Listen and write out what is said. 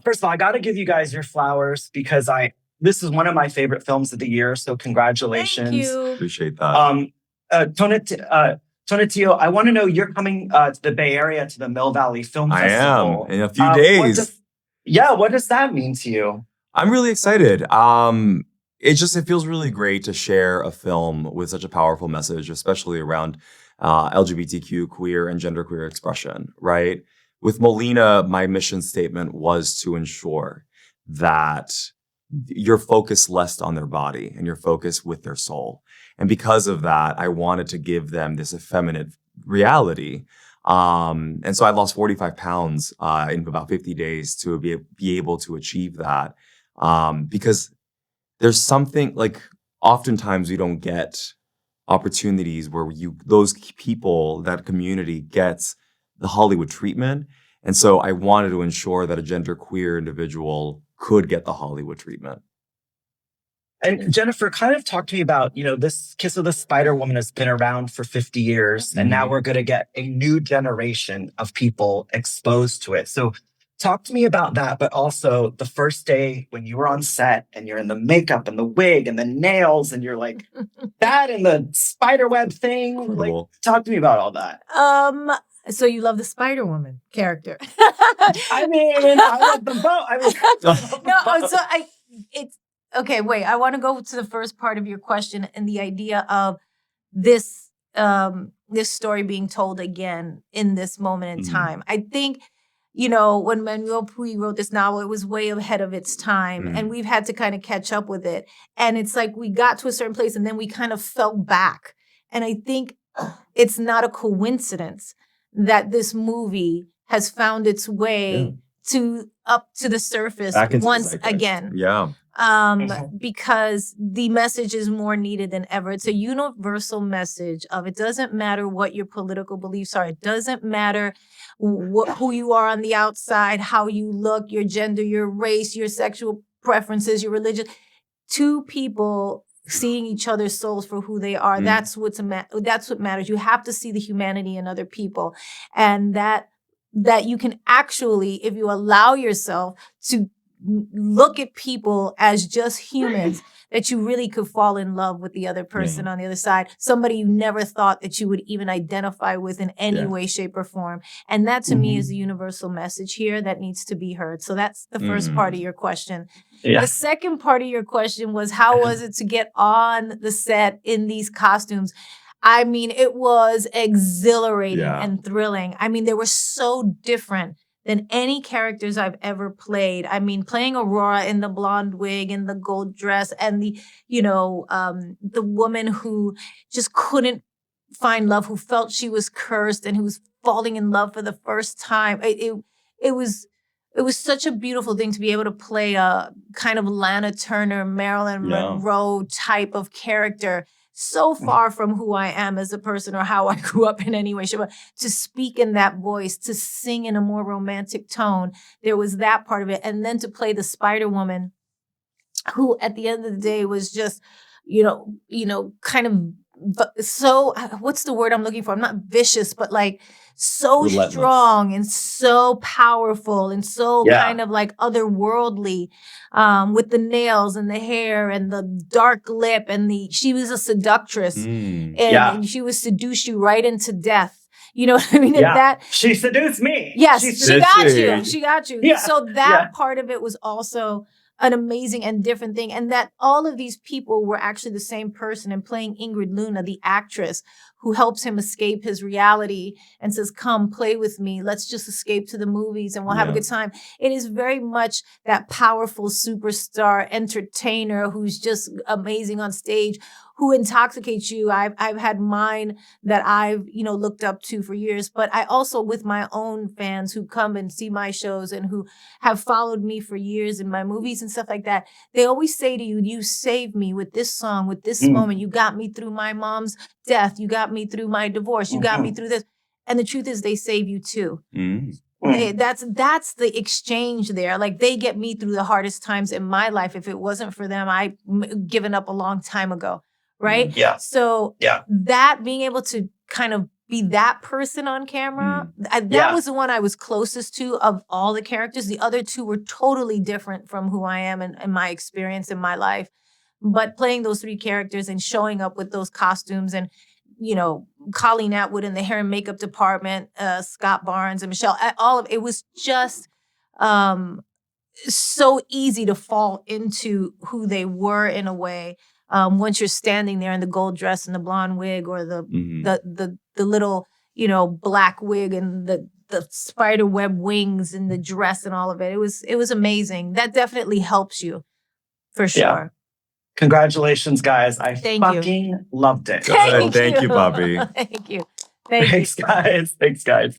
First of all, I got to give you guys your flowers because this is one of my favorite films of the year. So congratulations. Thank you. Appreciate that. Tonatiuh, I want to know, you're coming to the Bay Area to the Mill Valley Film Festival. I am in a few days. What does that mean to you? I'm really excited. It feels really great to share a film with such a powerful message, especially around LGBTQ, queer, and genderqueer expression, right? With Molina, my mission statement was to ensure that you're focused less on their body and you're focused with their soul. And because of that, I wanted to give them this effeminate reality. And so I lost 45 pounds in about 50 days to be able to achieve that. Because there's something like oftentimes we don't get opportunities where those people, that community gets the Hollywood treatment. And so I wanted to ensure that a genderqueer individual could get the Hollywood treatment. And Jennifer, kind of talk to me about, this Kiss of the Spider-Woman has been around for 50 years, and now we're going to get a new generation of people exposed to it. So talk to me about that, but also the first day when you were on set and you're in the makeup and the wig and the nails and you're like, that and the spiderweb thing. Cool. Like, talk to me about all that. So you love the Spider-Woman character. I love them both. Okay, wait. I want to go to the first part of your question and the idea of this story being told again in this moment in time. I think, when Manuel Puig wrote this novel, it was way ahead of its time, and we've had to kind of catch up with it. And it's like we got to a certain place, and then we kind of fell back. And I think it's not a coincidence that this movie has found its way up to the surface once again. Yeah. Because the message is more needed than ever. It's a universal message of it doesn't matter what your political beliefs are. It doesn't matter who you are on the outside, how you look, your gender, your race, your sexual preferences, your religion. Two people seeing each other's souls for who they are. That's what matters. You have to see the humanity in other people. And that you can actually, if you allow yourself to look at people as just humans, that you really could fall in love with the other person on the other side, somebody you never thought that you would even identify with in any way, shape, or form. And that to me is the universal message here that needs to be heard. So that's the first part of your question. Yeah. The second part of your question was, how was it to get on the set in these costumes? I mean, it was exhilarating and thrilling. I mean, they were so different than any characters I've ever played. I mean, playing Aurora in the blonde wig and the gold dress and the woman who just couldn't find love, who felt she was cursed and who was falling in love for the first time. It was such a beautiful thing to be able to play a kind of Lana Turner, Marilyn Monroe type of character, so far from who I am as a person or how I grew up in any way, shape, but to speak in that voice, to sing in a more romantic tone. There was that part of it. And then to play the Spider-Woman, who at the end of the day was just, kind of so, what's the word I'm looking for? I'm not vicious, but like so relentless, strong and so powerful and so kind of like otherworldly, with the nails and the hair and the dark lip and she was a seductress and she would seduce you right into death. You know what I mean? Yeah. And that she seduced me. Yes, she got you. Yeah. So that part of it was also an amazing and different thing. And that all of these people were actually the same person, and playing Ingrid Luna, the actress who helps him escape his reality and says, come play with me. Let's just escape to the movies and we'll have a good time. It is very much that powerful superstar entertainer who's just amazing on stage, who intoxicates you. I've had mine that I've, looked up to for years, but I also, with my own fans who come and see my shows and who have followed me for years in my movies and stuff like that, they always say to you, you saved me with this song, with this moment. You got me through my mom's death. You got me through my divorce. You got me through this. And the truth is they save you too. That's the exchange there. Like, they get me through the hardest times in my life. If it wasn't for them, I'd given up a long time ago. Right? Yeah. So that being able to kind of be that person on camera. That Yeah. was the one I was closest to of all the characters. The other two were totally different from who I am and my experience in my life. But playing those three characters and showing up with those costumes and, you know, Colleen Atwood in the hair and makeup department, Scott Barnes and Michelle, all of it was just so easy to fall into who they were in a way. Once you're standing there in the gold dress and the blonde wig, or the little, you know, black wig and the spider web wings and the dress and all of it. It was amazing. That definitely helps you for sure. Yeah. Congratulations, guys. I Thank you. fucking loved it. Good. Thank you, Bobby. Thank you. Thank you. Thanks, guys. Thanks, guys.